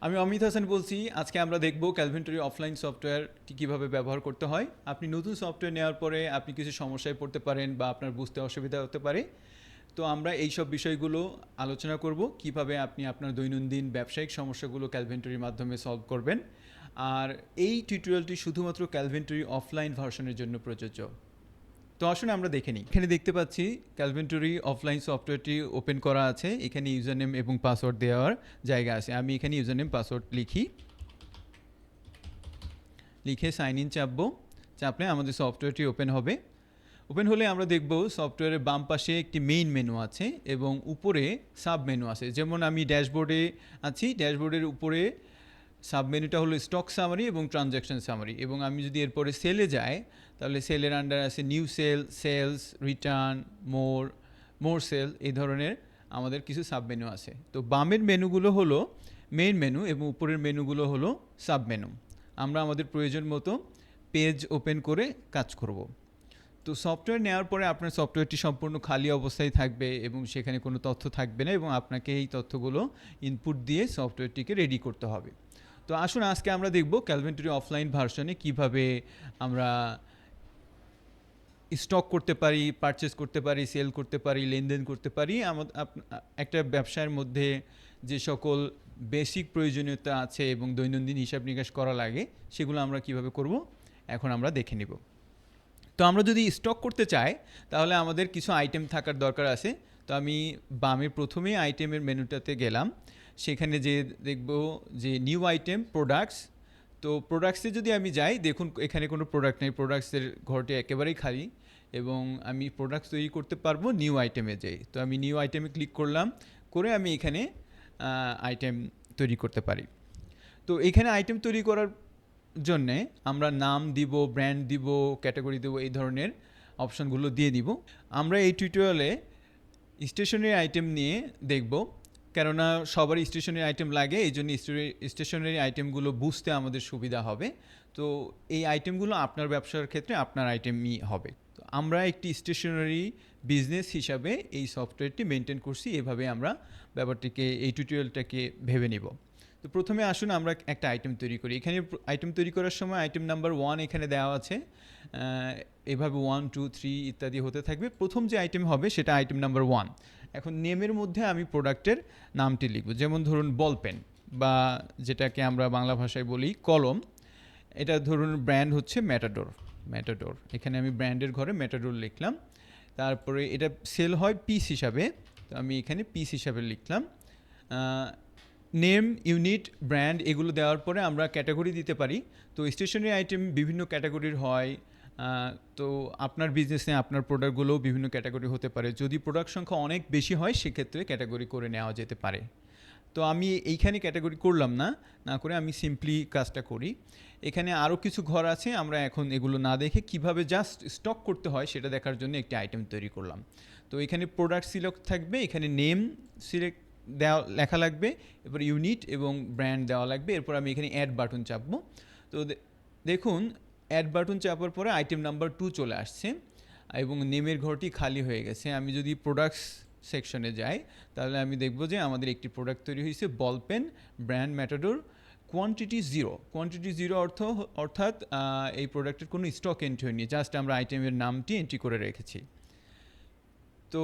আমি অমিত হাসান বলছি। আজকে আমরা দেখব ক্যালভিনটরি অফলাইন সফটওয়্যারটি কীভাবে ব্যবহার করতে হয়। আপনি নতুন সফটওয়্যার নেওয়ার পরে আপনি কিছু সমস্যায় পড়তে পারেন বা আপনার বুঝতে অসুবিধা হতে পারে। তো আমরা এই সব বিষয়গুলো আলোচনা করব, কিভাবে আপনি আপনার দৈনন্দিন ব্যবসায়িক সমস্যাগুলো ক্যালভিনটরির মাধ্যমে সলভ করবেন। আর এই টিউটোরিয়ালটি শুধুমাত্র ক্যালভিনটরি অফলাইন ভার্সনের জন্য প্রযোজ্য। তো আসুন আমরা দেখে নিই। এখানে দেখতে পাচ্ছি ক্যালভিনটরি অফলাইন সফটওয়্যারটি ওপেন করা আছে। এখানে ইউজার নেম এবং পাসওয়ার্ড দেওয়ার জায়গা আছে। আমি এখানে ইউজার নেম পাসওয়ার্ড লিখে সাইন ইন চাপবো। চাপলে আমাদের সফটওয়্যারটি ওপেন হবে। ওপেন হলে আমরা দেখব সফটওয়্যারের বাম পাশে একটি মেইন মেনু আছে এবং উপরে সাব মেনু আছে। যেমন আমি ড্যাশবোর্ডে আছি, ড্যাশবোর্ডের উপরে সাব মেনুটা হলো স্টক সামারি এবং ট্রানজ্যাকশন সামারি। এবং আমি যদি এরপরে সেলে যাই, তাহলে সেলের আন্ডার আছে নিউ সেল, সেলস, রিটার্ন, মোর সেল, এই ধরনের আমাদের কিছু সাব মেনু আছে। তো বামের মেনুগুলো হলো মেইন মেনু এবং উপরের মেনুগুলো হলো সাব মেনু। আমরা আমাদের প্রয়োজন মতো পেজ ওপেন করে কাজ করব। তো সফটওয়্যার নেওয়ার পরে আপনার সফটওয়্যারটি সম্পূর্ণ খালি অবস্থায় থাকবে এবং সেখানে কোনো তথ্য থাকবে না এবং আপনাকে এই তথ্যগুলো ইনপুট দিয়ে সফটওয়্যারটিকে রেডি করতে হবে। তো আসুন আজকে আমরা দেখব ক্যালভিনটরি অফলাইন ভার্সনে কিভাবে আমরা স্টক করতে পারি, পারচেস করতে পারি, সেল করতে পারি, লেনদেন করতে পারি। একটা ব্যবসার মধ্যে যে সকল বেসিক প্রয়োজনীয়তা আছে এবং দৈনন্দিন হিসাব নিকাশ করা লাগে, সেগুলো আমরা কিভাবে করব এখন আমরা দেখে নিব। তো আমরা যদি স্টক করতে চাই, তাহলে আমাদের কিছু আইটেম থাকার দরকার আছে। তো আমি বামে প্রথমে আইটেমের মেনুটাতে গেলাম। সেখানে যে দেখব যে নিউ আইটেম প্রোডাক্টস। তো প্রোডাক্টসে যদি আমি যাই, দেখুন এখানে কোনো প্রোডাক্ট নেই, প্রোডাক্টসের ঘরটি একেবারেই খালি এবং আমি প্রোডাক্টস তৈরি করতে পারবো নিউ আইটেমে যাই। তো আমি নিউ আইটেমে ক্লিক করলাম, করে আমি এখানে আইটেম তৈরি করতে পারি। তো এখানে আইটেম তৈরি করার জন্যে আমরা নাম দিব, ব্র্যান্ড দিব, ক্যাটাগরি দেব, এই ধরনের অপশানগুলো দিয়ে দিব। আমরা এই টিউটোরিয়ালে স্টেশনারি আইটেম নিয়ে দেখব, কেননা সবারই স্টেশনারি আইটেম লাগে, এই জন্য স্টেশনারি আইটেমগুলো বুঝতে আমাদের সুবিধা হবে। তো এই আইটেমগুলো আপনার ব্যবসার ক্ষেত্রে আপনার আইটেমই হবে। তো আমরা একটি স্টেশনারি বিজনেস হিসাবে এই সফটওয়্যারটি মেনটেন করছি, এভাবে আমরা ব্যাপারটিকে, এই টিউটোরিয়ালটাকে ভেবে নিব। তো প্রথমে আসুন আমরা একটা আইটেম তৈরি করি। এখানে আইটেম তৈরি করার সময় আইটেম নাম্বার 1 এখানে দেওয়া আছে। এভাবে 1, 2, 3 ইত্যাদি হতে থাকবে। প্রথম যে আইটেম হবে সেটা আইটেম নাম্বার 1। এখন নেমের মধ্যে আমি প্রোডাক্টের নামটি লিখব। যেমন ধরুন বল পেন, বা যেটাকে আমরা বাংলা ভাষায় বলি কলম। এটা ধরুন ব্র্যান্ড হচ্ছে ম্যাটাডোর। এখানে আমি ব্র্যান্ডের ঘরে ম্যাটাডোর লিখলাম। তারপরে এটা সেল হয় পিস হিসাবে, তো আমি এখানে পিস হিসাবে লিখলাম। নেম, ইউনিট, ব্র্যান্ড এগুলো দেওয়ার পরে আমরা ক্যাটাগরি দিতে পারি। তো স্টেশনারি আইটেম বিভিন্ন ক্যাটাগরির হয়। তো আপনার বিজনেসে আপনার প্রোডাক্টগুলোও বিভিন্ন ক্যাটাগরি হতে পারে। যদি প্রোডাক্ট সংখ্যা অনেক বেশি হয়, সেক্ষেত্রে ক্যাটাগরি করে নেওয়া যেতে পারে। তো আমি এইখানে ক্যাটাগরি করলাম না করে আমি সিম্পলি কাজটা করি। এখানে আরও কিছু ঘর আছে, আমরা এখন এগুলো না দেখে কিভাবে জাস্ট স্টক করতে হয় সেটা দেখার জন্য একটি আইটেম তৈরি করলাম। তো এখানে প্রোডাক্ট সিলেক্ট থাকবে, এখানে নেম সিলেক্ট লেখা লাগবে, এরপর ইউনিট এবং ব্র্যান্ড দেওয়া লাগবে। এরপর আমি এখানে অ্যাড বাটন চাপবো। তো দেখুন অ্যাড বাটন চাপার পরে আইটেম নাম্বার 2 চলে আসছে এবং নেমের ঘরটি খালি হয়ে গেছে। আমি যদি প্রোডাক্টস সেকশনে যাই, তাহলে আমি দেখব যে আমাদের একটি প্রোডাক্ট তৈরি হয়েছে, ball pen, brand Matador, quantity 0। Quantity 0 অর্থাৎ এই প্রোডাক্টের কোনো স্টক এন্ট্রি হয়নি, জাস্ট আমরা আইটেমের নামটি এন্ট্রি করে রেখেছি। তো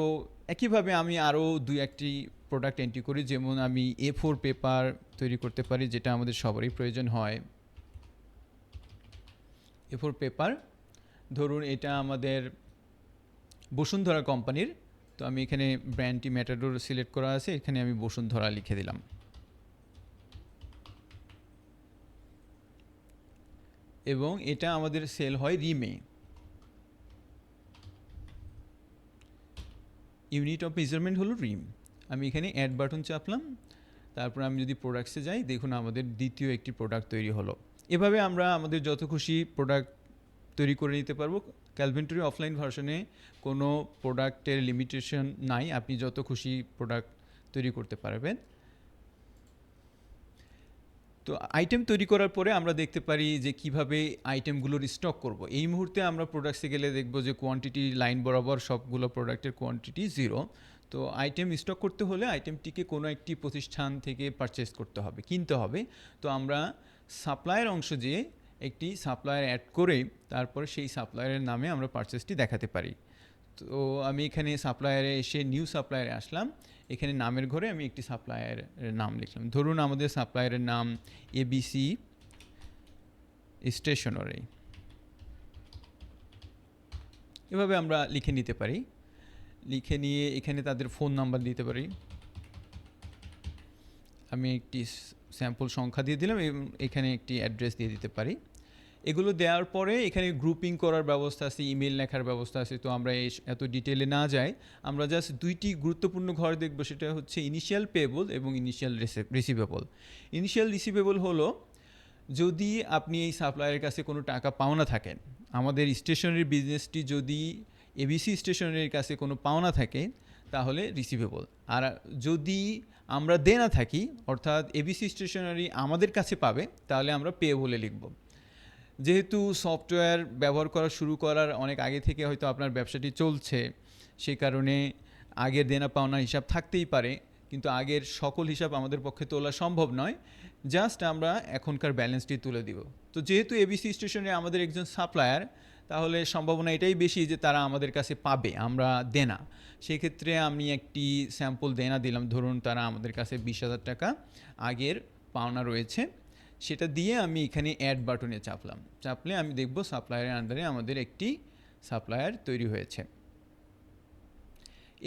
একইভাবে আমি আরও 2-1টি প্রোডাক্ট এন্ট্রি করি। যেমন আমি A4 পেপার তৈরি করতে পারি, যেটা আমাদের সবারই প্রয়োজন হয়। A4 পেপার, ধরুন এটা আমাদের বসুন্ধরা কোম্পানির। তো আমি এখানে ব্র্যান্ডটি ম্যাটাডোর সিলেক্ট করা আছে, এখানে আমি বসুন্ধরা লিখে দিলাম। এবং এটা আমাদের সেল হয় রিমে। ইউনিট অফ মেজারমেন্ট হলো রিম। আমি এখানে অ্যাড বাটন চাপলাম। তারপর আমি যদি প্রোডাক্টসে যাই, দেখুন আমাদের দ্বিতীয় একটি প্রোডাক্ট তৈরি হলো। এভাবে আমরা আমাদের যত খুশি প্রোডাক্ট তৈরি করে নিতে পারবো। ক্যালভিনটরি অফলাইন ভার্সনে কোনো প্রোডাক্টের লিমিটেশন নাই, আপনি যত খুশি প্রোডাক্ট তৈরি করতে পারবেন। তো আইটেম তৈরি করার পরে আমরা দেখতে পারি যে কিভাবে আইটেমগুলোর স্টক করব। এই মুহূর্তে আমরা প্রোডাক্টসে গেলে দেখব যে কোয়ান্টিটি লাইন বরাবর সবগুলো প্রোডাক্টের কোয়ান্টিটি 0। তো আইটেম স্টক করতে হলে আইটেমটিকে কোনো একটি প্রতিষ্ঠান থেকে পারচেস করতে হবে, কিনতে হবে। তো আমরা সাপ্লায়ার অংশ যে একটি সাপ্লায়ার অ্যাড করে তারপরে সেই সাপ্লায়ারের নামে আমরা পারচেসটি দেখাতে পারি। তো আমি এখানে সাপ্লায়ারে এসে নিউ সাপ্লায়ারে আসলাম। এখানে নামের ঘরে আমি একটি সাপ্লায়ারের নাম লিখলাম। ধরুন আমাদের সাপ্লায়ারের নাম এবিসি স্টেশনারি, এভাবে আমরা লিখে নিতে পারি। লিখে নিয়ে এখানে তাদের ফোন নাম্বার দিতে পারি। আমি একটি স্যাম্পল সংখ্যা দিয়ে দিলাম এবং এখানে একটি অ্যাড্রেস দিয়ে দিতে পারি। এগুলো দেওয়ার পরে এখানে গ্রুপিং করার ব্যবস্থা আছে, ইমেল লেখার ব্যবস্থা আছে। তো আমরা এত ডিটেলে না যাই, আমরা জাস্ট দুইটি গুরুত্বপূর্ণ ঘর দেখব। সেটা হচ্ছে ইনিশিয়াল পেয়েবল এবং ইনিশিয়াল রিসিভেবল। ইনিশিয়াল রিসিভেবল হলো যদি আপনি এই সাপ্লায়ারের কাছে কোনো টাকা পাওনা থাকেন, আমাদের স্টেশনারি বিজনেসটি যদি এবিসি স্টেশনারির কাছে কোনো পাওনা থাকে তাহলে রিসিভেবল। আর যদি আমরা দেনা থাকি অর্থাৎ এবিসি স্টেশনারি আমাদের কাছে পাবে তাহলে আমরা পেয়েবলে লিখব। যেহেতু সফটওয়্যার ব্যবহার করা শুরু করার অনেক আগে থেকে হয়তো আপনার ব্যবসাটি চলছে, সেই কারণে আগের দেনা পাওনা হিসাব থাকতেই পারে, কিন্তু আগের সকল হিসাব আমাদের পক্ষে তোলা সম্ভব নয়। জাস্ট আমরা এখনকার ব্যালেন্সটি তুলে দিব। তো যেহেতু এবিসি স্টেশনে আমাদের একজন সাপ্লায়ার, তাহলে সম্ভাবনা এটাই বেশি যে তারা আমাদের কাছে পাবে আমরা দেনা। সেক্ষেত্রে আমি একটি স্যাম্পল দেনা দিলাম। ধরুন তারা আমাদের কাছে 20,000 টাকা আগের পাওনা রয়েছে, সেটা দিয়ে আমি এখানে অ্যাড বাটনে চাপলে আমি দেখব সাপ্লায়ারের আন্ডারে আমাদের একটি সাপ্লায়ার তৈরি হয়েছে।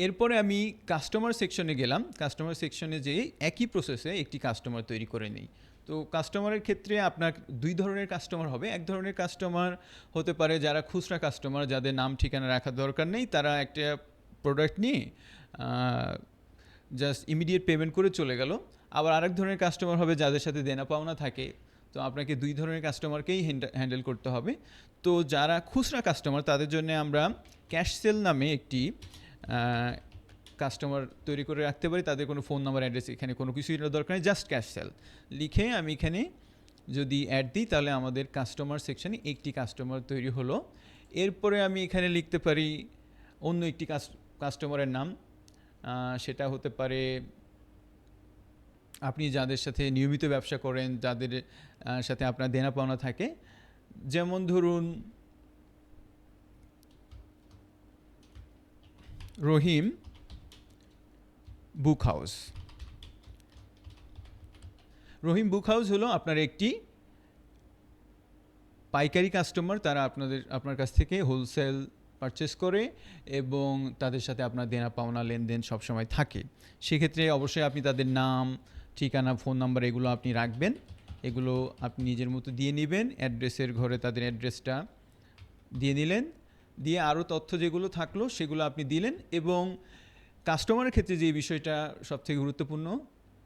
এরপরে আমি কাস্টমার সেকশনে গেলাম। কাস্টমার সেকশনে যেয়ে একই প্রসেসে একটি কাস্টমার তৈরি করে নিই। তো কাস্টমারের ক্ষেত্রে আপনার দুই ধরনের কাস্টমার হবে। এক ধরনের কাস্টমার হতে পারে যারা খুচরা কাস্টমার, যাদের নাম ঠিকানা রাখার দরকার নেই, তারা একটা প্রোডাক্ট নিয়ে জাস্ট ইমিডিয়েট পেমেন্ট করে চলে গেল। আবার আরেক ধরনের কাস্টমার হবে যাদের সাথে দেনা পাওনা থাকে। তো আপনাকে দুই ধরনের কাস্টমারকেই হ্যান্ডেল করতে হবে। তো যারা খুচরা কাস্টমার তাদের জন্য আমরা ক্যাশ সেল নামে একটি কাস্টমার তৈরি করে রাখতে পারি। তাদের কোনো ফোন নাম্বার, অ্যাড্রেস এখানে কোনো কিছুই দরকার নেই, জাস্ট ক্যাশ সেল লিখে আমি এখানে যদি অ্যাড দিই তাহলে আমাদের কাস্টমার সেকশনে একটি কাস্টমার তৈরি হলো। এরপরে আমি এখানে লিখতে পারি অন্য একটি কাস্টমারের নাম। সেটা হতে পারে আপনি যাদের সাথে নিয়মিত ব্যবসা করেন, যাদের সাথে আপনার দেনা পাওনা থাকে। যেমন ধরুন রহিম বুক হাউস। রহিম বুক হাউস হলো আপনার একটি পাইকারি কাস্টমার। তারা আপনার কাছ থেকে হোলসেল পারচেস করে এবং তাদের সাথে আপনার দেনা পাওনা লেনদেন সবসময় থাকে। সেক্ষেত্রে অবশ্যই আপনি তাদের নাম, ঠিকানা, ফোন নাম্বার এগুলো আপনি রাখবেন। এগুলো আপনি নিজের মতো দিয়ে নেবেন। অ্যাড্রেসের ঘরে তাদের অ্যাড্রেসটা দিয়ে নিলেন, দিয়ে আরও তথ্য যেগুলো থাকলো সেগুলো আপনি দিলেন। এবং কাস্টমারের ক্ষেত্রে যে বিষয়টা সবথেকে গুরুত্বপূর্ণ,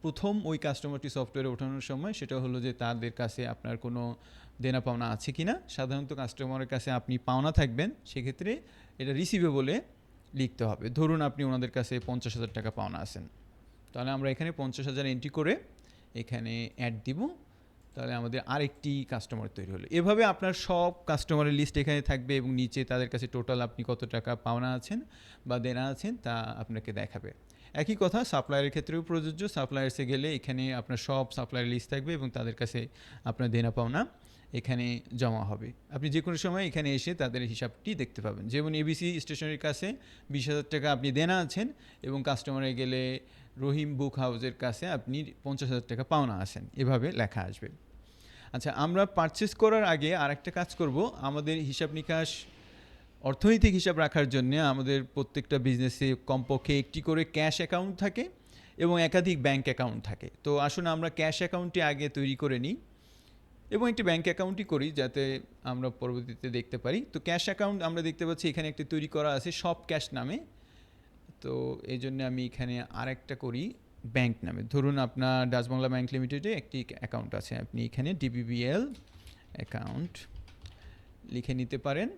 প্রথম ওই কাস্টমারটি সফটওয়্যারে ওঠানোর সময়, সেটা হলো যে তাদের কাছে আপনার কোনো দেনা পাওনা আছে কি না। সাধারণত কাস্টমারের কাছে আপনি পাওনা থাকবেন, সেক্ষেত্রে এটা রিসিভেবলে লিখতে হবে। ধরুন আপনি ওনাদের কাছে 50,000 টাকা পাওনা আছেন, তাহলে আমরা এখানে 50,000 এন্ট্রি করে এখানে অ্যাড দিব। তাহলে আমাদের আরেকটি কাস্টমার তৈরি হলো। এভাবে আপনার সব কাস্টমারের লিস্ট এখানে থাকবে এবং নিচে তাদের কাছে টোটাল আপনি কত টাকা পাওনা আছেন বা দেনা আছেন তা আপনাকে দেখাবে। একই কথা সাপ্লায়ারের ক্ষেত্রেও প্রযোজ্য। সাপ্লায়ার্সে গেলে এখানে আপনার সব সাপ্লায়ার লিস্ট থাকবে এবং তাদের কাছে আপনার দেনা পাওনা এখানে জমা হবে। আপনি যে কোনো সময় এখানে এসে তাদের হিসাবটি দেখতে পাবেন। যেমন এবিসি স্টেশনের কাছে 20,000 টাকা আপনি দেনা আছেন এবং কাস্টমারে গেলে রহিম বুক হাউসের কাছে আপনি 50,000 টাকা পাওনা আছেন, এভাবে লেখা আসবে। আচ্ছা, আমরা পারচেস করার আগে আরেকটা কাজ করব। আমাদের হিসাব নিকাশ, অর্থনৈতিক হিসাব রাখার জন্য আমাদের প্রত্যেকটা বিজনেসে কমপক্ষে একটি করে ক্যাশ অ্যাকাউন্ট থাকে এবং একাধিক ব্যাংক অ্যাকাউন্ট থাকে। তো আসুন আমরা ক্যাশ অ্যাকাউন্টটি আগে তৈরি করে নিই এবং একটি ব্যাংক অ্যাকাউন্টই করি যাতে আমরা পরবর্তীতে দেখতে পারি। তো ক্যাশ অ্যাকাউন্ট আমরা দেখতে পাচ্ছি এখানে একটি তৈরি করা আছে সব ক্যাশ নামে। তো এই জন্য আমি এখানে আরেকটা করি ব্যাংক নামে। ধরুন আপনার ডাচ বাংলা ব্যাংক লিমিটেডে একটি অ্যাকাউন্ট আছে, আপনি এখানে ডিবিবিএল অ্যাকাউন্ট লিখে নিতে পারেন।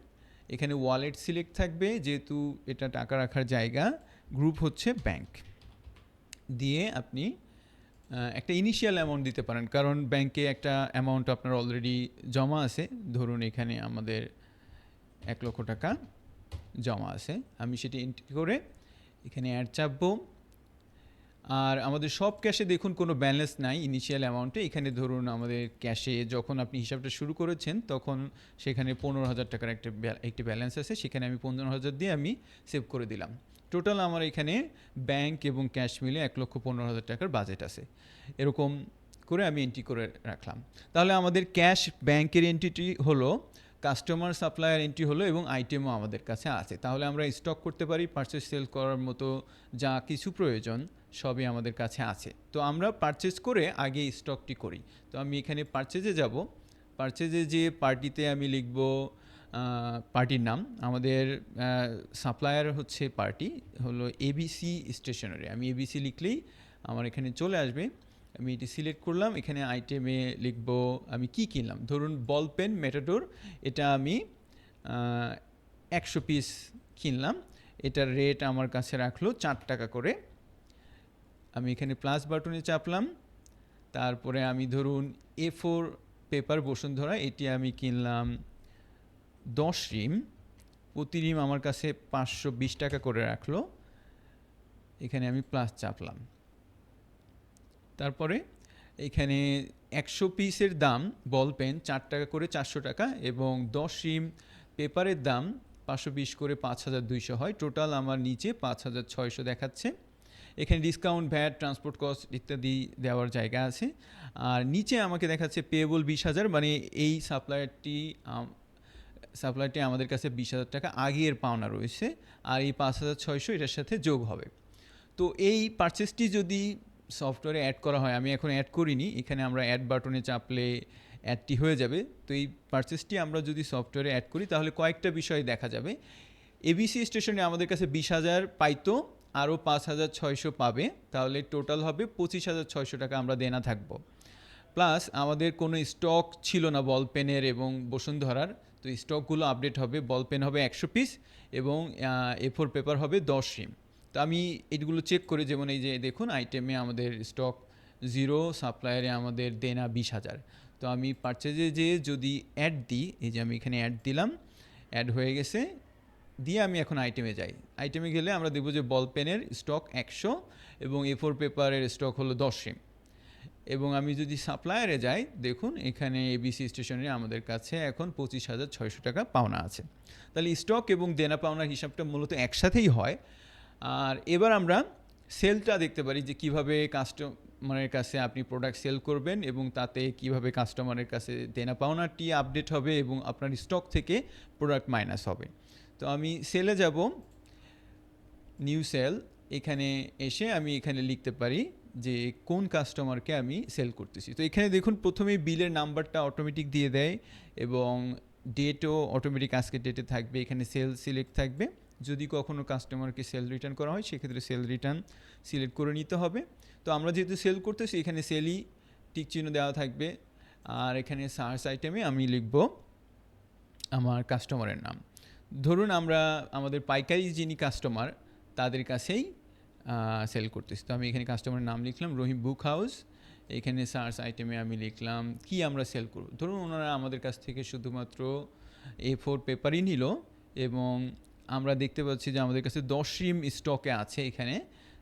এখানে ওয়ালেট সিলেক্ট থাকবে, যেহেতু এটা টাকা রাখার জায়গা। গ্রুপ হচ্ছে ব্যাংক দিয়ে আপনি একটা ইনিশিয়াল অ্যামাউন্ট দিতে পারেন, কারণ ব্যাংকে একটা অ্যামাউন্ট আপনার অলরেডি জমা আছে। ধরুন এখানে আমাদের 1 লক্ষ টাকা জমা আছে, আমি সেটি এন্ট্রি করে এখানে অ্যাড চাপবো। আর আমাদের সব ক্যাশে দেখুন কোনো ব্যালেন্স নাই ইনিশিয়াল অ্যামাউন্টে। এখানে ধরুন আমাদের ক্যাশে যখন আপনি হিসাবটা শুরু করেছেন তখন সেখানে 15,000 টাকার একটি ব্যালেন্স আছে, সেখানে আমি 15,000 দিয়ে আমি সেভ করে দিলাম। টোটাল আমার এখানে ব্যাংক এবং ক্যাশ মিলে 1,15,000 টাকার বাজেট আছে। এরকম করে আমি এন্ট্রি করে রাখলাম। তাহলে আমাদের ক্যাশ ব্যাংকের এন্ট্রিটি হলো, কাস্টমার সাপ্লায়ার এন্ট্রি হলো এবং আইটেমও আমাদের কাছে আছে। তাহলে আমরা স্টক করতে পারি, পারচেস সেল করার মতো যা কিছু প্রয়োজন সবই আমাদের কাছে আছে। তো আমরা পারচেস করে আগে স্টকটি করি। তো আমি এখানে পারচেজে যাব। পারচেজে যে পার্টিতে আমি লিখব পার্টির নাম, আমাদের সাপ্লায়ার হচ্ছে পার্টি হলো এবিসি স্টেশনারি। আমি এবিসি লিখলেই আমার এখানে চলে আসবে। আমি এটি সিলেক্ট করলাম। এখানে আইটেমে লিখব আমি কি কিনলাম। ধরুন বল পেন ম্যাটাডোর, এটা আমি 100 পিস কিনলাম। এটার রেট আমার কাছে রাখলো 4 টাকা করে। আমি এখানে প্লাস বাটনে চাপলাম। তারপরে আমি ধরুন A4 পেপার বসুন্ধরা, এটি আমি কিনলাম 10 রিম। প্রতি রিম আমার কাছে 520 টাকা করে রাখলো। এখানে আমি প্লাস চাপলাম। তারপরে এখানে 100 পিসের দাম বল পেন 4 টাকা করে 400 টাকা এবং 10 রিম পেপারের দাম 520 করে 5,200 হয়। টোটাল আমার নিচে 5,600 দেখাচ্ছে। এখানে ডিসকাউন্ট, ভ্যাট, ট্রান্সপোর্ট কস্ট ইত্যাদি দেওয়ার জায়গা আছে। আর নিচে আমাকে দেখাচ্ছে পেয়েবল 20,000, মানে এই সাপ্লায়ারটি আমাদের কাছে 20,000 টাকা আগের পাওনা রয়েছে, আর এই 5,600 এটার সাথে যোগ হবে। তো এই পারচেসটি যদি সফটওয়্যারে অ্যাড করা হয়, আমি এখন অ্যাড করিনি, এখানে আমরা অ্যাড বাটনে চাপলে অ্যাডটি হয়ে যাবে। তো এই পারচেসটি আমরা যদি সফটওয়্যারে অ্যাড করি তাহলে কয়েকটা বিষয় দেখা যাবে। এবিসি স্টেশনে আমাদের কাছে 20,000 পাইতো, আরও 5,600 পাবে, তাহলে টোটাল হবে 25,600 টাকা আমরা দেনা থাকবো। প্লাস আমাদের কোনো স্টক ছিল না বল পেনের এবং বসুন্ধরার, তো স্টকগুলো আপডেট হবে। বল পেন হবে 100 পিস এবং A4 পেপার হবে 10 রিম। তো আমি এইগুলো চেক করে, যেমন এই যে দেখুন আইটেমে আমাদের স্টক 0, সাপ্লায়ারে আমাদের দেনা 20,000। তো আমি পারচেজে যে যদি অ্যাড দিই, এই যে আমি এখানে অ্যাড দিলাম, অ্যাড হয়ে গেছে, দিয়ে আমি এখন আইটেমে যাই। আইটেমে গেলে আমরা দেখব যে বল পেনের স্টক 100 এবং A4 পেপারের স্টক হলো 10 রিম। এবং আমি যদি সাপ্লায়ারে যাই, দেখুন এখানে এবিসি স্টেশনে আমাদের কাছে এখন 25,600 টাকা পাওনা আছে। তাহলে স্টক এবং দেনা পাওনার হিসাবটা মূলত একসাথেই হয়। আর এবার আমরা সেলটা দেখতে পারি যে কিভাবে কাস্টমারের কাছে আপনি প্রোডাক্ট সেল করবেন এবং তাতে কিভাবে কাস্টমারের কাছে দেনা পাওনাটি আপডেট হবে এবং আপনার স্টক থেকে প্রোডাক্ট মাইনাস হবে। তো আমি সেলে যাব, নিউ সেল, এখানে এসে আমি এখানে লিখতে পারি যে কোন কাস্টমারকে আমি সেল করতেছি। তো এখানে দেখুন প্রথমেই বিলের নাম্বারটা অটোমেটিক দিয়ে দেয় এবং ডেটও অটোমেটিক আজকের ডেটে থাকবে। এখানে সেল সিলেক্ট থাকবে। যদি কখনও কাস্টমারকে সেল রিটার্ন করা হয় সেক্ষেত্রে সেল রিটার্ন সিলেক্ট করে নিতে হবে। তো আমরা যেহেতু সেল করতেছি এখানে সেলই টিক চিহ্ন দেওয়া থাকবে। আর এখানে সার্চ আইটেমে আমি লিখব আমার কাস্টমারের নাম। ধরুন আমরা আমাদের পাইকারি যিনি কাস্টমার তাদের কাছেই সেল করতেছি। তো আমি এখানে কাস্টমারের নাম লিখলাম রহিম বুক হাউস। এখানে সার্চ আইটেমে আমি লিখলাম কি আমরা সেল করব। ধরুন ওনারা আমাদের কাছ থেকে শুধুমাত্র A4 পেপারই নিল এবং আমরা দেখতে পাচ্ছি যে আমাদের কাছে 10 রিম স্টকে আছে এখানে।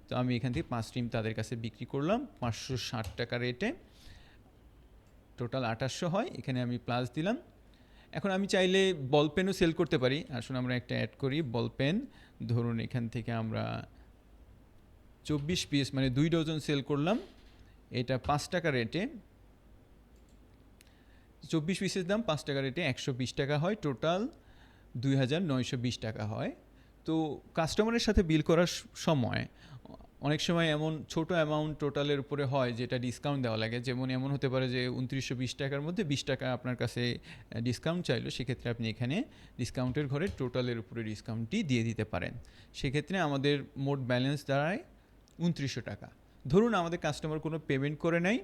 তো আমি এখান থেকে 5 রিম তাদের কাছে বিক্রি করলাম 560 টাকা রেটে। টোটাল 2800 হয়। এখানে আমি প্লাস দিলাম। এখন আমি চাইলে বল পেনও সেল করতে পারি। আসলে আমরা একটা অ্যাড করি বল পেন। ধরুন এখান থেকে আমরা 24 পিস মানে 2 ডজন সেল করলাম, এটা 5 টাকা রেটে। 24 পিসের দাম 5 টাকা রেটে 120 টাকা হয়, টোটাল 2,920 টাকা হয়। তো কাস্টমারের সাথে বিল করার সময় অনেক সময় এমন ছোট অ্যামাউন্ট টোটালের উপরে হয় যেটা ডিসকাউন্ট দেওয়া লাগে। যেমন এমন হতে পারে যে 2920 টাকার মধ্যে 20 টাকা আপনার কাছে ডিসকাউন্ট চাইলো, সেক্ষেত্রে আপনি এখানে ডিসকাউন্টের ঘরে টোটালের উপরে ডিসকাউন্টটি দিয়ে দিতে পারেন। সেক্ষেত্রে আমাদের মোট ব্যালেন্স দাঁড়ায় 2900 টাকা। ধরুন আমাদের কাস্টমার কোনো পেমেন্ট করে নাই,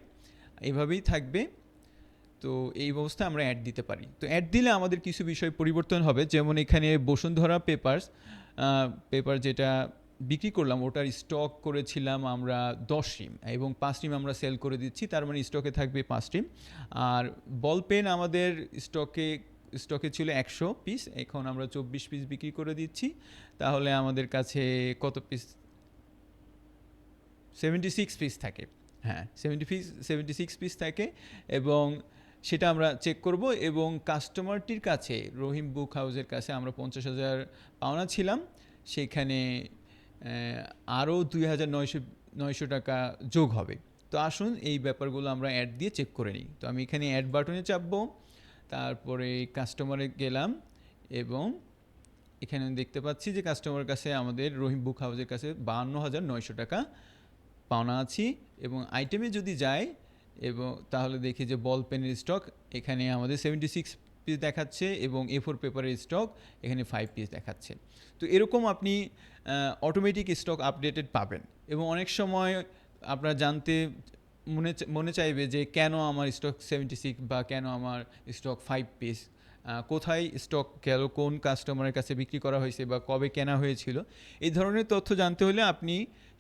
এভাবেই থাকবে। তো এই অবস্থায় আমরা অ্যাড দিতে পারি। তো অ্যাড দিলে আমাদের কিছু বিষয় পরিবর্তন হবে। যেমন এখানে বসুন্ধরা পেপার যেটা বিক্রি করলাম ওটার স্টক করেছিলাম আমরা 10 রিম এবং 5 রিম আমরা সেল করে দিচ্ছি, তার মানে স্টকে থাকবে 5 রিম। আর বল পেন আমাদের স্টকে ছিল 100 পিস, এখন আমরা 24 পিস বিক্রি করে দিচ্ছি। তাহলে আমাদের কাছে কত পিস 76 পিস থাকে, হ্যাঁ 76 পিস থাকে, এবং সেটা আমরা চেক করব। এবং কাস্টমারটির কাছে, রহিম বুক হাউসের কাছে আমরা 50,000 পাওনা ছিলাম, সেখানে আরও 2,900 টাকা যোগ হবে। তো আসুন এই ব্যাপারগুলো আমরা অ্যাড দিয়ে চেক করে নিই। তো আমি এখানে অ্যাড বাটনে চাপবো, তারপরে কাস্টমারে গেলাম, এবং এখানে দেখতে পাচ্ছি যে কাস্টমারের কাছে আমাদের রহিম বুক হাউসের কাছে 52,900 টাকা পাওনা আছি। এবং আইটেমে যদি যাই এবং তাহলে দেখি যে বল পেনের স্টক এখানে আমাদের 76 পিস দেখাচ্ছে, এবং A4 পেপারের স্টক এখানে 5 পিস দেখাচ্ছে। তো এরকম আপনি অটোমেটিক স্টক আপডেটেড পাবেন। এবং অনেক সময় আপনারা জানতে মনে চাইবে যে কেন আমার স্টক 76 বা কেন আমার স্টক 5 পিস, কোথায় স্টক গেল, কোন কাস্টমারের কাছে বিক্রি করা হয়েছে বা কবে কেনা হয়েছিল। এই ধরনের তথ্য জানতে হলে আপনি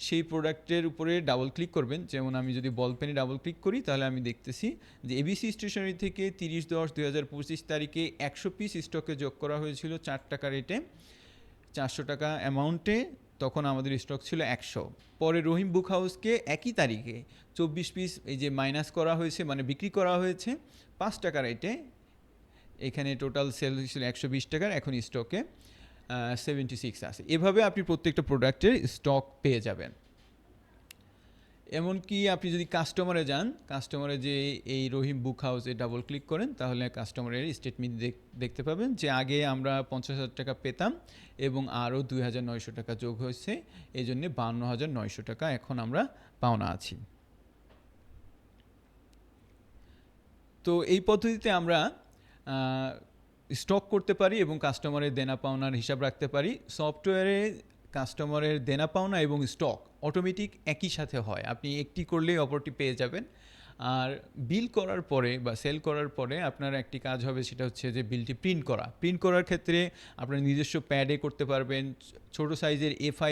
সেই প্রোডাক্টের উপরে ডাবল ক্লিক করবেন। যেমন আমি যদি বল পেনে ডাবল ক্লিক করি, তাহলে আমি দেখতেছি যে এবিসি স্টেশনারি থেকে 30/10/2025 তারিখে 100 পিস স্টকে যোগ করা হয়েছিল 4 টাকা রেটে, 400 টাকা অ্যামাউন্টে। তখন আমাদের স্টক ছিল 100। পরে রহিম বুক হাউসকে একই তারিখে 24 পিস এই যে মাইনাস করা হয়েছে, মানে বিক্রি করা হয়েছে 5 টাকা রেটে। এখানে টোটাল সেল হয়েছিল 120 টাকার, এখন স্টকে 76 আছে। এভাবে আপনি প্রত্যেকটা প্রোডাক্টের স্টক পেয়ে যাবেন। এমনকি আপনি যদি কাস্টমারে যান, কাস্টমারে যে এই রহিম বুক হাউসে ডাবল ক্লিক করেন, তাহলে কাস্টমারের স্টেটমেন্ট দেখতে পাবেন যে আগে আমরা 50,000 টাকা পেতাম এবং আরও 2,900 টাকা যোগ হয়েছে, এই জন্যে 52,900 টাকা এখন আমরা পাওনা আছি। তো এই পদ্ধতিতে আমরা স্টক করতে পারি এবং কাস্টমারের দেনা পাওনার হিসাব রাখতে পারি। সফটওয়্যারে কাস্টমারের দেনা পাওনা এবং স্টক অটোমেটিক একই সাথে হয়, আপনি একটি করলেই অপরটি পেয়ে যাবেন। আর বিল করার পরে বা সেল করার পরে আপনার একটি কাজ হবে, সেটা হচ্ছে যে বিলটি প্রিন্ট করার ক্ষেত্রে আপনার নিজস্ব প্যাডে করতে পারবেন, ছোট সাইজের A5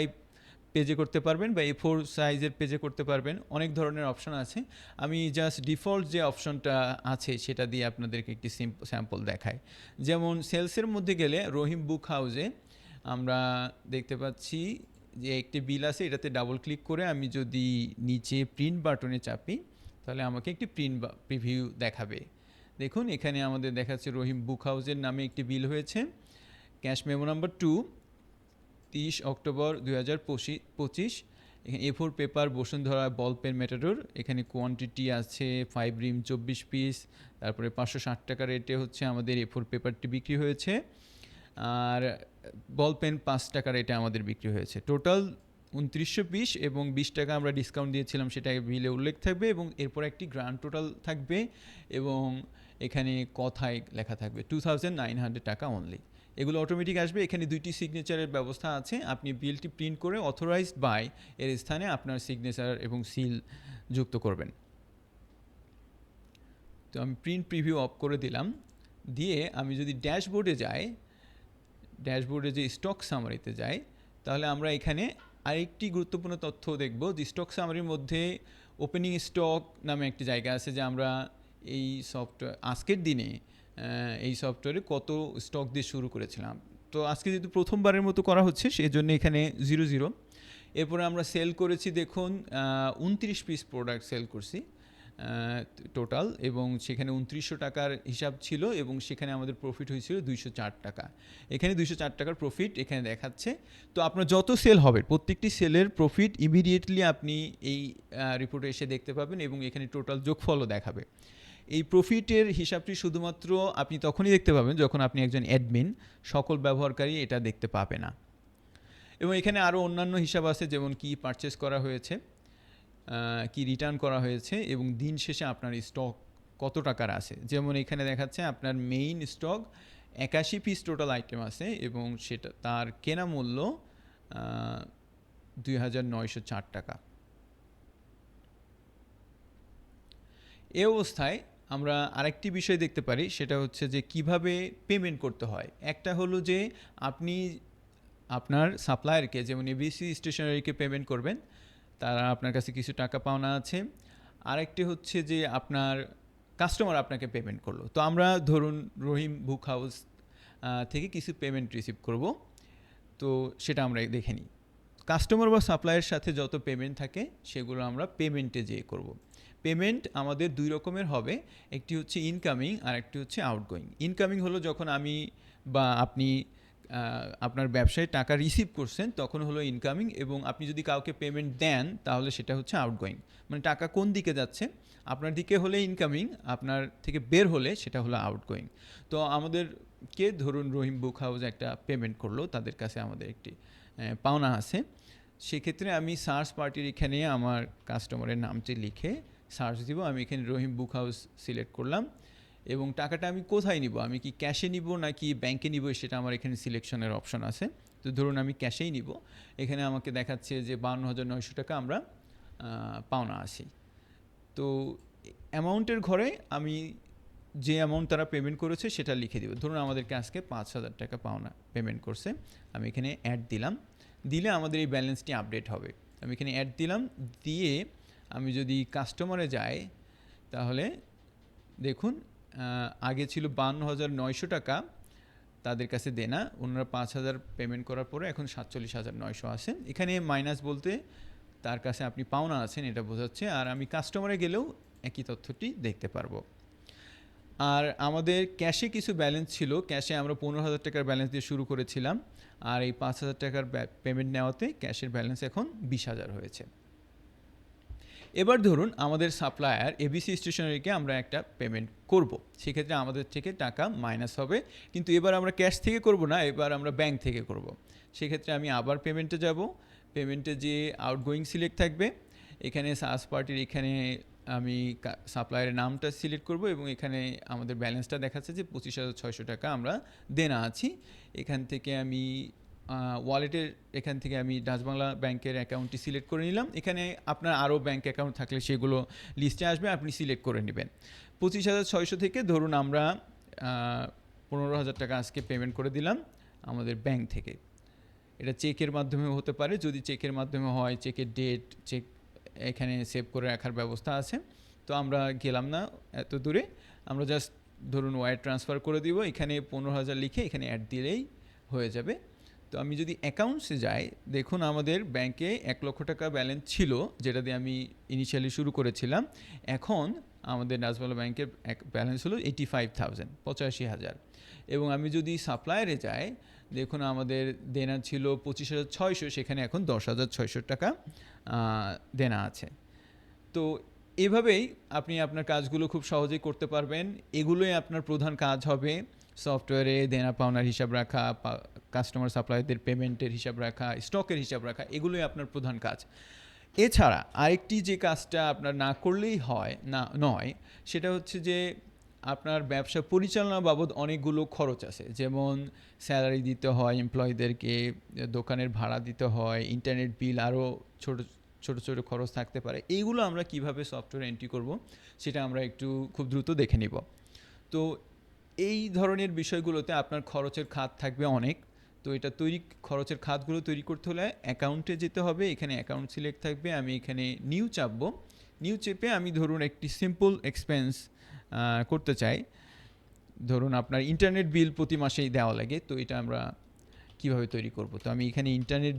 পেজে করতে পারবেন বা A4 সাইজের পেজে করতে পারবেন। অনেক ধরনের অপশন আছে, আমি জাস্ট ডিফল্ট যে অপশনটা আছে সেটা দিয়ে আপনাদেরকে একটি স্যাম্পল দেখাই। যেমন সেলসের মধ্যে গেলে রহিম বুক হাউসে আমরা দেখতে পাচ্ছি যে একটি বিল আছে, এটাতে ডাবল ক্লিক করে আমি যদি নিচে প্রিন্ট বাটনে চাপি, তাহলে আমাকে একটি প্রিভিউ দেখাবে। দেখুন এখানে আমাদের দেখাচ্ছে রহিম বুক হাউসের নামে একটি বিল হয়েছে, ক্যাশ মেমো নাম্বার 2, 30 অক্টোবর 2025। এখানে A4 paper Bashundhara ball pen Matador, এখানে কোয়ান্টিটি আছে 5 রিম 24 পিস, তারপরে 560 টাকা রেটে হচ্ছে আমাদের A4 পেপারটি বিক্রি হয়েছে, আর বল পেন 5 টাকা রেটে আমাদের বিক্রি হয়েছে। টোটাল 2900 পিস এবং 20 টাকা আমরা ডিসকাউন্ট দিয়েছিলাম, সেটা বিলে উল্লেখ থাকবে এবং এরপর একটি গ্র্যান্ড টোটাল থাকবে এবং এখানে কথায় লেখা থাকবে 2,900 টাকা অনলি। এগুলো অটোমেটিক আসবে। এখানে 2টি সিগনেচারের ব্যবস্থা আছে, আপনি বিলটি প্রিন্ট করে অথরাইজড বাই এর স্থানে আপনার সিগনেচার এবং সিল যুক্ত করবেন। তো আমি প্রিন্ট প্রিভিউ অফ করে দিলাম, দিয়ে আমি যদি ড্যাশবোর্ডে যাই, ড্যাশবোর্ডে যে স্টক সামারিতে যাই, তাহলে আমরা এখানে আরেকটি গুরুত্বপূর্ণ তথ্য দেখব যে স্টক সামারির মধ্যে ওপেনিং স্টক নামে একটি জায়গা আছে, যে আমরা এই সফটওয়্যার আজকের দিনে এই সফটওয়্যারে কত স্টক দিয়ে শুরু করেছিলাম। তো আজকে যেহেতু প্রথমবারের মতো করা হচ্ছে, সেই জন্য এখানে 00। এরপরে আমরা সেল করেছি, দেখুন 29 পিস প্রোডাক্ট সেল করছি টোটাল, এবং সেখানে 2900 টাকার হিসাব ছিল এবং সেখানে আমাদের প্রফিট হয়েছিল 204 টাকা। এখানে 204 টাকার প্রফিট এখানে দেখাচ্ছে। তো আপনার যত সেল হবে প্রত্যেকটি সেলের প্রফিট ইমিডিয়েটলি আপনি এই রিপোর্টে এসে দেখতে পাবেন এবং এখানে টোটাল যোগফলও দেখাবে। এই প্রফিটের হিসাবটি শুধুমাত্র আপনি তখনই দেখতে পাবেন যখন আপনি একজন অ্যাডমিন, সকল ব্যবহারকারী এটা দেখতে পাবে না। এবং এখানে আরও অন্যান্য হিসাব আছে, যেমন কি পারচেস করা হয়েছে, কি রিটার্ন করা হয়েছে এবং দিন শেষে আপনার স্টক কত টাকার আছে। যেমন এখানে দেখাচ্ছে আপনার main stock 81 piece total item আছে এবং সেটা তার কেনা মূল্য 2,904 টাকা। এই অবস্থায় আমরা আরেকটি বিষয় দেখতে পারি, সেটা হচ্ছে যে কিভাবে পেমেন্ট করতে হয়। একটা হলো যে আপনি আপনার সাপ্লায়ারকে, যেমন এবিসি স্টেশনারিকে পেমেন্ট করবেন, তারা আপনার কাছে কিছু টাকা পাওনা আছে। আরেকটি হচ্ছে যে আপনার কাস্টমার আপনাকে পেমেন্ট করলো, তো আমরা ধরুন রহিম বুক হাউস থেকে কিছু পেমেন্ট রিসিভ করব, তো সেটা আমরা দেখে নিই। কাস্টমার বা সাপ্লায়ারের সাথে যত পেমেন্ট থাকে সেগুলো আমরা পেমেন্টে যেয়ে করব। পেমেন্ট আমাদের দুই রকমের হবে, একটি হচ্ছে ইনকামিং আর একটি হচ্ছে আউটগোয়িং। ইনকামিং হলো যখন আমি বা আপনি আপনার ব্যবসায় টাকা রিসিভ করছেন তখন হলো ইনকামিং, এবং আপনি যদি কাউকে পেমেন্ট দেন তাহলে সেটা হচ্ছে আউটগোয়িং। মানে টাকা কোন দিকে যাচ্ছে, আপনার দিকে হলে ইনকামিং, আপনার থেকে বের হলে সেটা হলো আউটগোয়িং। তো আমাদেরকে ধরুন রহিম বুক হাউস একটা পেমেন্ট করলো, তাদের কাছে আমাদের একটি পাওনা আছে। সেক্ষেত্রে আমি সার্চ পার্টির এখানে আমার কাস্টমারের নামটি লিখে সার্চ দিব। আমি এখানে রহিম বুক হাউস সিলেক্ট করলাম, এবং টাকাটা আমি কোথায় নিব, আমি কি ক্যাশে নিব নাকি ব্যাংকে নিব, সেটা আমার এখানে সিলেকশনের অপশন আছে। তো ধরুন আমি ক্যাশেই নিব। এখানে আমাকে দেখাচ্ছে যে 52,900 টাকা আমরা পাওনা আছি। তো অ্যামাউন্টের ঘরে আমি যে অ্যামাউন্ট তারা পেমেন্ট করেছে সেটা লিখে দিব। ধরুন আমাদেরকে আজকে 5,000 টাকা পাওনা পেমেন্ট করছে, আমি এখানে অ্যাড দিলাম। দিলে আমাদের এই ব্যালেন্সটি আপডেট হবে। আমি এখানে অ্যাড দিলাম, দিয়ে আমি যদি কাস্টমারে যাই তাহলে দেখুন আগে ছিল 52,900 টাকা তাদের কাছে দেনা, ওনারা 5,000 পেমেন্ট করার পরে এখন 47,900 আছেন। এখানে মাইনাস বলতে তার কাছে আপনি পাওনা আছেন এটা বোঝাচ্ছে। আর আমি কাস্টমারে গেলেও একই তথ্যটি দেখতে পারবো। আর আমাদের ক্যাশে কিছু ব্যালেন্স ছিল, ক্যাশে আমরা 15,000 টাকার ব্যালেন্স দিয়ে শুরু করেছিলাম, আর এই 5,000 টাকার পেমেন্ট নেওয়াতে ক্যাশের ব্যালেন্স এখন 20,000 হয়েছে। এবার ধরুন আমাদের সাপ্লায়ার এবিসি স্টেশনারিকে আমরা একটা পেমেন্ট করব, সেক্ষেত্রে আমাদের থেকে টাকা মাইনাস হবে, কিন্তু এবার আমরা ক্যাশ থেকে করব না, এবার আমরা ব্যাংক থেকে করব। সেক্ষেত্রে আমি আবার পেমেন্টে যাব, পেমেন্টে যে আউটগোয়িং সিলেক্ট থাকবে, এখানে সার্চ পার্টির এখানে আমি সাপ্লায়ারের নামটা সিলেক্ট করব, এবং এখানে আমাদের ব্যালেন্সটা দেখাচ্ছে যে 25,600 টাকা আমরা দেনা আছি। এখান থেকে আমি ওয়ালেটের এখান থেকে আমি ডাচ বাংলা ব্যাংকের অ্যাকাউন্টটি সিলেক্ট করে নিলাম। এখানে আপনার আরও ব্যাংক অ্যাকাউন্ট থাকলে সেগুলো লিস্টে আসবে, আপনি সিলেক্ট করে নেবেন। 25,600 থেকে ধরুন আমরা 15,000 টাকা আজকে পেমেন্ট করে দিলাম আমাদের ব্যাংক থেকে। এটা চেকের মাধ্যমে হতে পারে, যদি চেকের মাধ্যমে হয় চেকের ডেট চেক এখানে সেভ করে রাখার ব্যবস্থা আছে। তো আমরা গেলাম না এত দূরে, আমরা জাস্ট ধরুন ওয়ার ট্রান্সফার করে দিব, এখানে 15,000 লিখে এখানে অ্যাড দিলেই হয়ে যাবে। তো আমি যদি অ্যাকাউন্টসে যাই, দেখুন আমাদের ব্যাংকে 1 লক্ষ টাকা ব্যালেন্স ছিল, যেটা দিয়ে আমি ইনিশিয়ালি শুরু করেছিলাম। এখন আমাদের ডাচ বাংলা ব্যাংকের ব্যালেন্স হলো 85,000, 85,000। এবং আমি যদি সাপ্লায়ারে যাই, দেখুন আমাদের দেনা ছিল 25,600, সেখানে এখন 10,600 টাকা দেনা আছে। তো এভাবেই আপনি আপনার কাজগুলো খুব সহজেই করতে পারবেন। এগুলোই আপনার প্রধান কাজ হবে। সফটওয়্যারে দেনা পাওনার হিসাব রাখা, কাস্টমার সাপ্লায়ারদের পেমেন্টের হিসাব রাখা, স্টকের হিসাব রাখা, এগুলোই আপনার প্রধান কাজ। এছাড়া আরেকটি যে কাজটা আপনার না করলেই নয়, সেটা হচ্ছে যে আপনার ব্যবসা পরিচালনা বাবদ অনেকগুলো খরচ আছে, যেমন স্যালারি দিতে হয় এমপ্লয়ীদেরকে, দোকানের ভাড়া দিতে হয়, ইন্টারনেট বিল, আরও ছোট ছোট খরচ থাকতে পারে। এইগুলো আমরা কিভাবে সফটওয়্যার এন্ট্রি করব সেটা আমরা একটু খুব দ্রুত দেখে নিব। তো এই ধরনের বিষয়গুলোতে আপনার খরচের খাত থাকবে অনেক। তো এটা খরচের খাতগুলো তৈরি করতে হলে অ্যাকাউন্টে যেতে হবে, এখানে অ্যাকাউন্ট সিলেক্ট থাকবে, আমি এখানে নিউ চাপবো। নিউ চেপে আমি ধরুন একটি সিম্পল এক্সপেন্স করতে চাই। ধরুন আপনার ইন্টারনেট বিল প্রতি মাসেই দেওয়া লাগে, তো এটা আমরা কিভাবে তৈরি করব। তো আমি এখানে ইন্টারনেট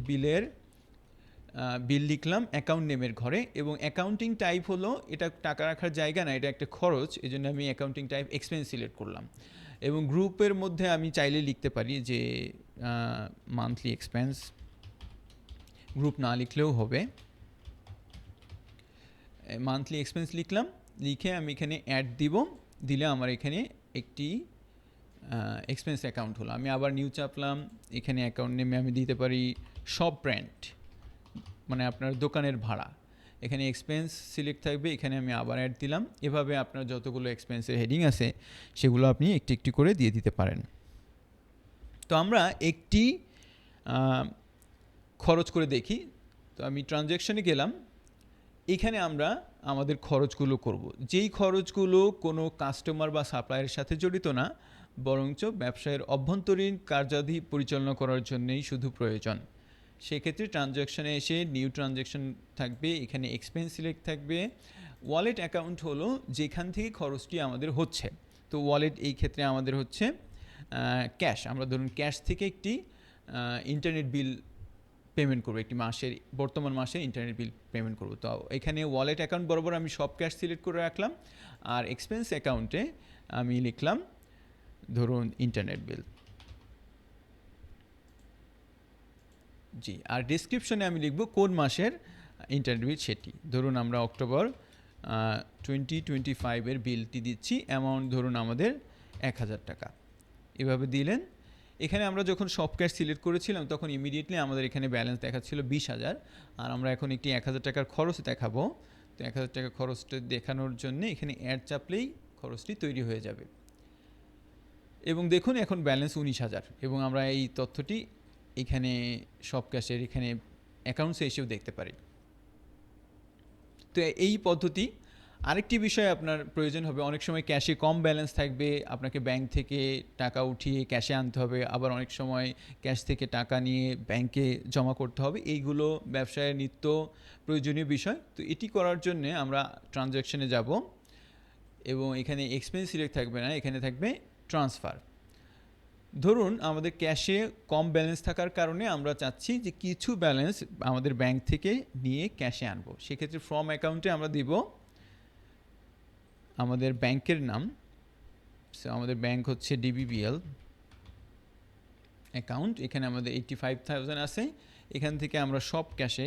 বিল লিখলাম অ্যাকাউন্ট নেমের ঘরে, এবং অ্যাকাউন্টিং টাইপ হলো এটা টাকা রাখার জায়গা না, এটা একটা খরচ, এই জন্য আমি অ্যাকাউন্টিং টাইপ এক্সপেন্স সিলেক্ট করলাম। এবং গ্রুপের মধ্যে আমি চাইলে লিখতে পারি যে মান্থলি এক্সপেন্স, গ্রুপ না লিখলেও হবে। মান্থলি এক্সপেন্স লিখলাম, লিখে আমি এখানে অ্যাড দিব, দিলে আমার এখানে একটি এক্সপেন্স অ্যাকাউন্ট হলো। আমি আবার নিউ চাপলাম, এখানে অ্যাকাউন্ট নেমে আমি দিতে পারি শপ রেন্ট, মানে আপনার দোকানের ভাড়া। এখানে এক্সপেন্স সিলেক্ট থাকবে, এখানে আমি আবার অ্যাড দিলাম। এভাবে আপনার যতগুলো এক্সপেন্সের হেডিং আছে সেগুলো আপনি একটি একটি করে দিয়ে দিতে পারেন। তো আমরা একটি খরচ করে দেখি। তো আমি ট্রানজ্যাকশনে গেলাম, এখানে আমরা আমাদের খরচগুলো করব। যেই খরচগুলো কোনো কাস্টমার বা সাপ্লায়ারের সাথে জড়িত না, বরঞ্চ ব্যবসায়ের অভ্যন্তরীণ কার্যাদি পরিচালনা করার জন্যই শুধু প্রয়োজন। সেক্ষেত্রে ট্রানজ্যাকশানে এসে নিউ ট্রানজ্যাকশন থাকবে, এখানে এক্সপেন্স সিলেক্ট থাকবে। ওয়ালেট অ্যাকাউন্ট হলো যেখান থেকে খরচটি আমাদের হচ্ছে। তো ওয়ালেট এই ক্ষেত্রে আমাদের হচ্ছে ক্যাশ। আমরা ধরুন ক্যাশ থেকে একটি ইন্টারনেট বিল পেমেন্ট করবো, একটি মাসের বর্তমান মাসের ইন্টারনেট বিল পেমেন্ট করবো। তো এখানে ওয়ালেট অ্যাকাউন্ট বরাবর আমি সব ক্যাশ সিলেক্ট করে রাখলাম, আর এক্সপেন্স অ্যাকাউন্টে আমি লিখলাম ধরুন ইন্টারনেট বিল। জি, আর ডিসক্রিপশনে আমি লিখব কোন মাসের ইন্টারনেট বিল সেটি। ধরুন আমরা অক্টোবর 2025-এর বিলটি দিচ্ছি, অ্যামাউন্ট ধরুন আমাদের 1000 টাকা। এভাবে দিলেন। এখানে আমরা যখন সব ক্যাশ সিলেক্ট করেছিলাম তখন ইমিডিয়েটলি আমাদের এখানে ব্যালেন্স দেখাচ্ছিল 20,000, আর আমরা এখন একটি 1000 টাকার খরচ দেখাবো। তো 1000 টাকার খরচটা দেখানোর জন্য এখানে অ্যাড চাপলেই খরচটি তৈরি হয়ে যাবে। এবং দেখুন এখন ব্যালেন্স 19,000, এবং আমরা এই তথ্যটি এখানে সব ক্যাশের এখানে অ্যাকাউন্টসে এসেও দেখতে পারি। তো এই পদ্ধতি। আরেকটি বিষয় আপনার প্রয়োজন হবে, অনেক সময় ক্যাশে কম ব্যালেন্স থাকবে, আপনাকে ব্যাংক থেকে টাকা উঠিয়ে ক্যাশে আনতে হবে, আবার অনেক সময় ক্যাশ থেকে টাকা নিয়ে ব্যাংকে জমা করতে হবে। এইগুলো ব্যবসায়ের নিত্য প্রয়োজনীয় বিষয়। তো এটি করার জন্যে আমরা ট্রানজ্যাকশনে যাব, এবং এখানে এক্সপেন্স সিলেক্ট থাকবে না, এখানে থাকবে ট্রান্সফার। ধরুন আমাদের ক্যাশে কম ব্যালেন্স থাকার কারণে আমরা চাচ্ছি যে কিছু ব্যালেন্স আমাদের ব্যাংক থেকে নিয়ে ক্যাশে আনবো। সেক্ষেত্রে ফ্রম অ্যাকাউন্টে আমরা দিব আমাদের ব্যাংকের নাম। আমাদের ব্যাংক হচ্ছে ডিবিবিএল অ্যাকাউন্ট, এখানে আমাদের 85,000 আছে। এখান থেকে আমরা সব ক্যাশে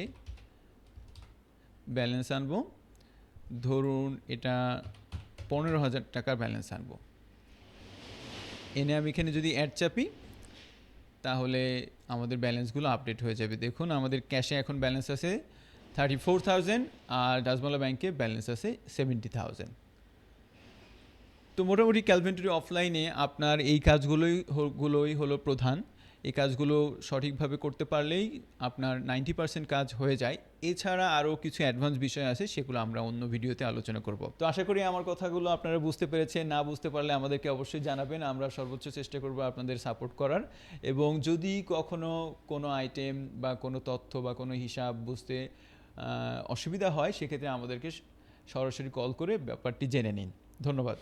ব্যালেন্স আনবো, ধরুন এটা 15,000 টাকার ব্যালেন্স আনবো। এনে আমি এখানে যদি অ্যাড চাপি তাহলে আমাদের ব্যালেন্সগুলো আপডেট হয়ে যাবে। দেখুন আমাদের ক্যাশে এখন ব্যালেন্স আছে 34,000, আর ডাচবাংলা ব্যাংকে ব্যালেন্স আছে 70,000। তো মোটামুটি ক্যালভেন্টরি অফলাইনে আপনার এই কাজগুলোই হলো প্রধান। এই কাজগুলো সঠিকভাবে করতে পারলেই আপনার 90% কাজ হয়ে যায়। এছাড়া আরও কিছু অ্যাডভান্স বিষয় আছে, সেগুলো আমরা অন্য ভিডিওতে আলোচনা করব। তো আশা করি আমার কথাগুলো আপনারা বুঝতে পেরেছেন। না বুঝতে পারলে আমাদেরকে অবশ্যই জানাবেন, আমরা সর্বোচ্চ চেষ্টা করব আপনাদের সাপোর্ট করার। এবং যদি কখনো কোনো আইটেম বা কোনো তথ্য বা কোনো হিসাব বুঝতে অসুবিধা হয়, সেক্ষেত্রে আমাদেরকে সরাসরি কল করে ব্যাপারটি জেনে নিন। ধন্যবাদ।